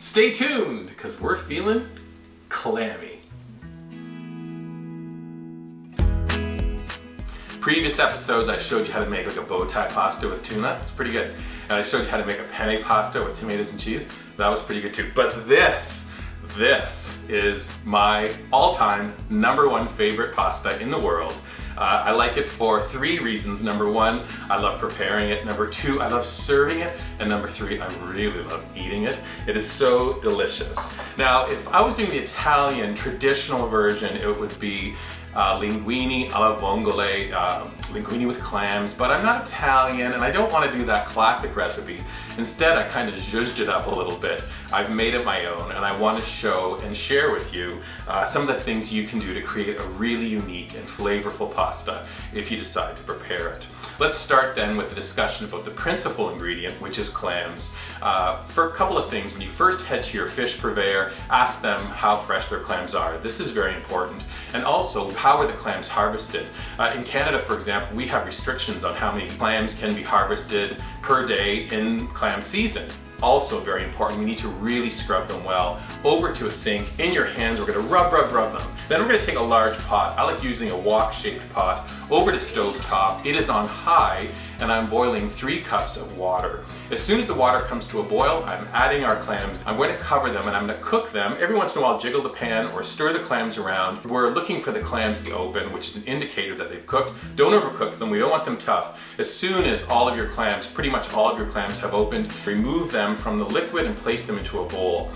Stay tuned, because we're feeling clammy. Previous episodes I showed you how to make like a bow tie pasta with tuna. It's pretty good. And I showed you how to make a penne pasta with tomatoes and cheese. That was pretty good too. But this is my all-time #1 favorite pasta in the world. I like it for 3 reasons. Number 1, I love preparing it. Number 2, I love serving it. And number 3, I really love eating it. It is so delicious. Now, if I was doing the Italian traditional version, it would be linguine alle vongole, linguine with clams, but I'm not Italian and I don't want to do that classic recipe. Instead, I kind of zhuzhed it up a little bit. I've made it my own, and I want to show and share with you some of the things you can do to create a really unique and flavorful pasta if you decide to prepare it. Let's start then with a discussion about the principal ingredient, which is clams. For a couple of things, when you first head to your fish purveyor, ask them how fresh their clams are. This is very important. And also, how are the clams harvested? In Canada, for example, we have restrictions on how many clams can be harvested per day in clam season. Also very important, we need to really scrub them well. Over to a sink, in your hands, we're gonna rub them. Then we're gonna take a large pot. I like using a wok-shaped pot. Over to stove top, it is on high, and I'm boiling 3 cups of water. As soon as the water comes to a boil, I'm adding our clams. I'm going to cover them and I'm going to cook them. Every once in a while, jiggle the pan or stir the clams around. We're looking for the clams to be open, which is an indicator that they've cooked. Don't overcook them. We don't want them tough. As soon as all of your clams, pretty much all of your clams have opened, remove them from the liquid and place them into a bowl.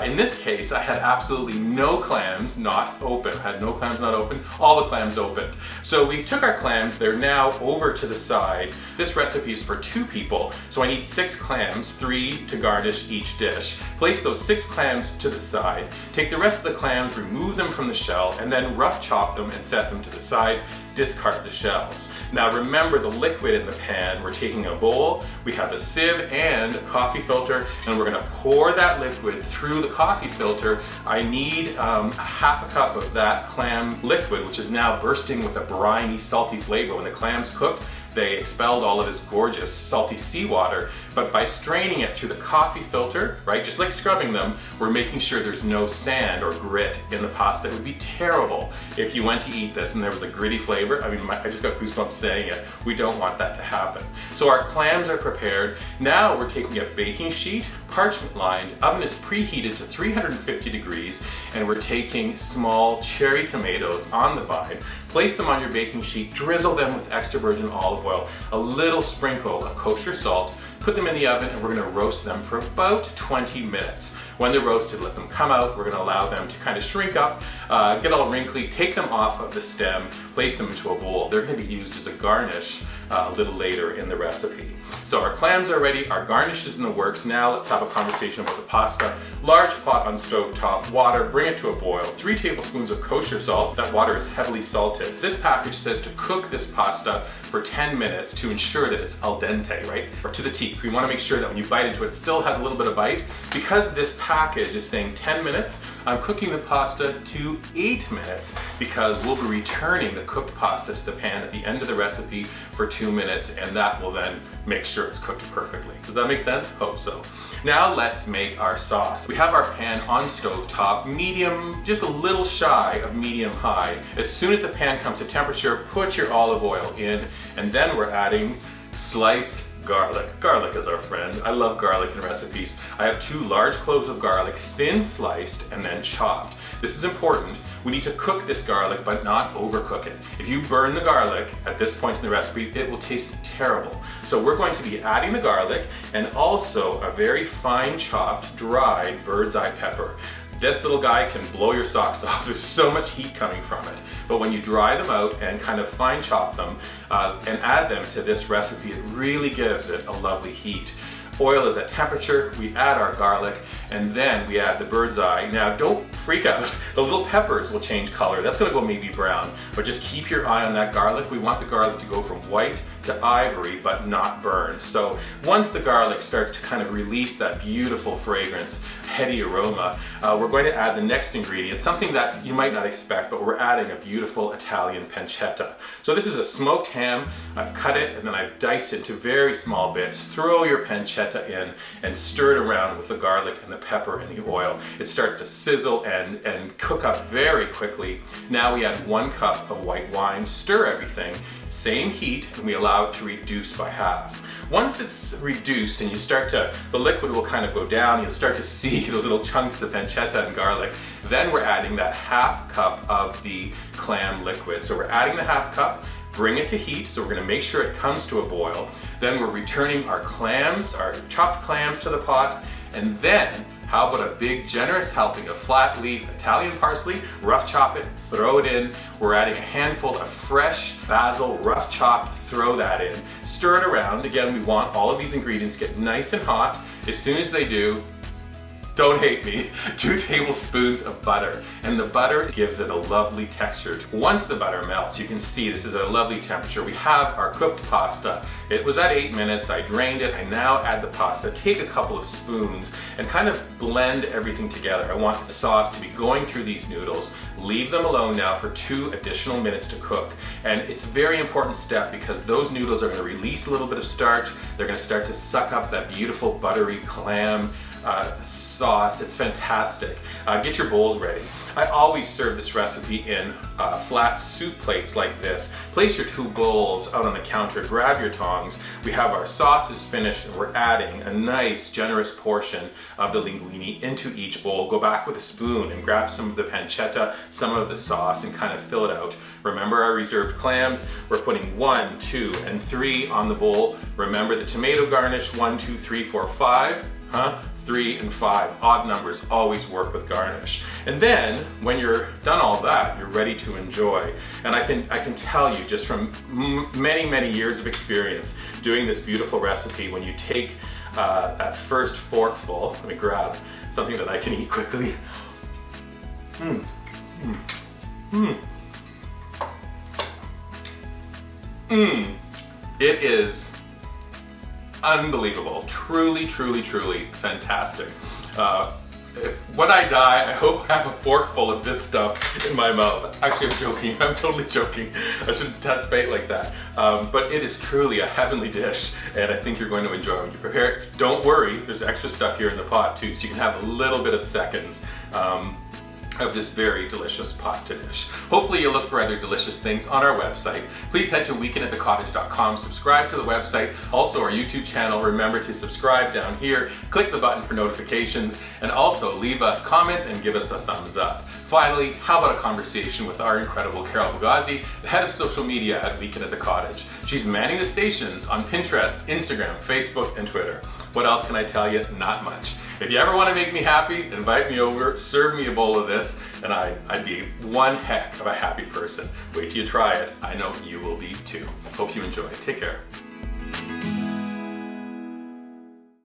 In this case, I had absolutely no clams not open. I had no clams not open, all the clams opened. So we took our clams, they're now over to the side. This recipe is for 2 people, so I need 6 clams, 3 to garnish each dish. Place those 6 clams to the side. Take the rest of the clams, remove them from the shell, and then rough chop them and set them to the side. Discard the shells. Now remember the liquid in the pan. We're taking a bowl, we have a sieve and a coffee filter, and we're gonna pour that liquid through the coffee filter. I need half a cup of that clam liquid, which is now bursting with a briny, salty flavor. When the clams cooked, they expelled all of this gorgeous salty seawater, but by straining it through the coffee filter, right, just like scrubbing them, we're making sure there's no sand or grit in the pasta. It would be terrible if you went to eat this and there was a gritty flavor. I mean, I just got goosebumps saying it. We don't want that to happen. So our clams are prepared. Now we're taking a baking sheet, parchment lined, oven is preheated to 350 degrees, and we're taking small cherry tomatoes on the vine. Place them on your baking sheet, drizzle them with extra virgin olive oil, a little sprinkle of kosher salt, put them in the oven, and we're gonna roast them for about 20 minutes. When they're roasted, let them come out. We're gonna allow them to kind of shrink up, get all wrinkly, take them off of the stem, place them into a bowl. They're gonna be used as a garnish a little later in the recipe. So our clams are ready, our garnish is in the works. Now let's have a conversation about the pasta. Large pot on stove top, water, bring it to a boil. 3 tablespoons of kosher salt. That water is heavily salted. This package says to cook this pasta for 10 minutes to ensure that it's al dente, right? Or to the teeth. We want to make sure that when you bite into it, it still has a little bit of bite. Because this package is saying 10 minutes, I'm cooking the pasta to 8 minutes because we'll be returning the cooked pasta to the pan at the end of the recipe for 2 minutes, and that will then make sure it's cooked perfectly. Does that make sense? Hope so. Now let's make our sauce. We have our pan on stove top, medium, just a little shy of medium high. As soon as the pan comes to temperature, put your olive oil in, and then we're adding sliced garlic. Garlic is our friend. I love garlic in recipes. I have 2 large cloves of garlic, thin sliced and then chopped. This is important. We need to cook this garlic, but not overcook it. If you burn the garlic at this point in the recipe, it will taste terrible. So we're going to be adding the garlic and also a very fine chopped, dried bird's eye pepper. This little guy can blow your socks off. There's so much heat coming from it. But when you dry them out and kind of fine chop them and add them to this recipe, it really gives it a lovely heat. Oil is at temperature, we add our garlic, and then we add the bird's eye. Now don't freak out, the little peppers will change color. That's gonna go maybe brown, but just keep your eye on that garlic. We want the garlic to go from white to ivory but not burned. So once the garlic starts to kind of release that beautiful fragrance, heady aroma, we're going to add the next ingredient, something that you might not expect, but we're adding a beautiful Italian pancetta. So this is a smoked ham. I've cut it and then I've diced it into very small bits. Throw your pancetta in and stir it around with the garlic and the pepper and the oil. It starts to sizzle and cook up very quickly. Now we add 1 cup of white wine, stir everything, same heat, and we allow it to reduce by half. Once it's reduced and you start to, the liquid will kind of go down, you'll start to see those little chunks of pancetta and garlic. Then we're adding that ½ cup of the clam liquid. So we're adding the ½ cup, bring it to heat, so we're gonna make sure it comes to a boil. Then we're returning our clams, our chopped clams to the pot, and then how about a big generous helping of flat leaf Italian parsley, rough chop it, throw it in. We're adding a handful of fresh basil, rough chopped, throw that in. Stir it around. Again, we want all of these ingredients to get nice and hot. As soon as they do, don't hate me, 2 tablespoons of butter. And the butter gives it a lovely texture. Once the butter melts, you can see this is at a lovely temperature. We have our cooked pasta. It was at 8 minutes, I drained it. I now add the pasta. Take a couple of spoons and kind of blend everything together. I want the sauce to be going through these noodles. Leave them alone now for 2 additional minutes to cook. And it's a very important step because those noodles are gonna release a little bit of starch. They're gonna start to suck up that beautiful buttery clam sauce. It's fantastic. Get your bowls ready. I always serve this recipe in flat soup plates like this. Place your 2 bowls out on the counter, grab your tongs. We have our sauces finished and we're adding a nice generous portion of the linguine into each bowl. Go back with a spoon and grab some of the pancetta, some of the sauce, and kind of fill it out. Remember our reserved clams? We're putting 1, 2, and 3 on the bowl. Remember the tomato garnish, 1, 2, 3, 4, 5, 3 and 5, odd numbers always work with garnish. And then when you're done all that, you're ready to enjoy. And I can tell you just from many years of experience doing this beautiful recipe, when you take that first forkful, let me grab something that I can eat quickly. It is unbelievable. Truly fantastic. When I die, I hope I have a forkful of this stuff in my mouth. Actually, I'm joking. I'm totally joking. I shouldn't touch bait like that. But it is truly a heavenly dish, and I think you're going to enjoy it when you prepare it. Don't worry, there's extra stuff here in the pot too, so you can have a little bit of seconds of this very delicious pasta dish. Hopefully you'll look for other delicious things on our website. Please head to weekendатthecottage.com, subscribe to the website, also our YouTube channel. Remember to subscribe down here, click the button for notifications, and also leave us comments and give us a thumbs up. Finally, how about a conversation with our incredible Carol Bugazzi, the head of social media at Weekend at the Cottage. She's manning the stations on Pinterest, Instagram, Facebook, and Twitter. What else can I tell you? Not much. If you ever want to make me happy, invite me over, serve me a bowl of this, and I'd be one heck of a happy person. Wait till you try it. I know you will be too. Hope you enjoy. Take care.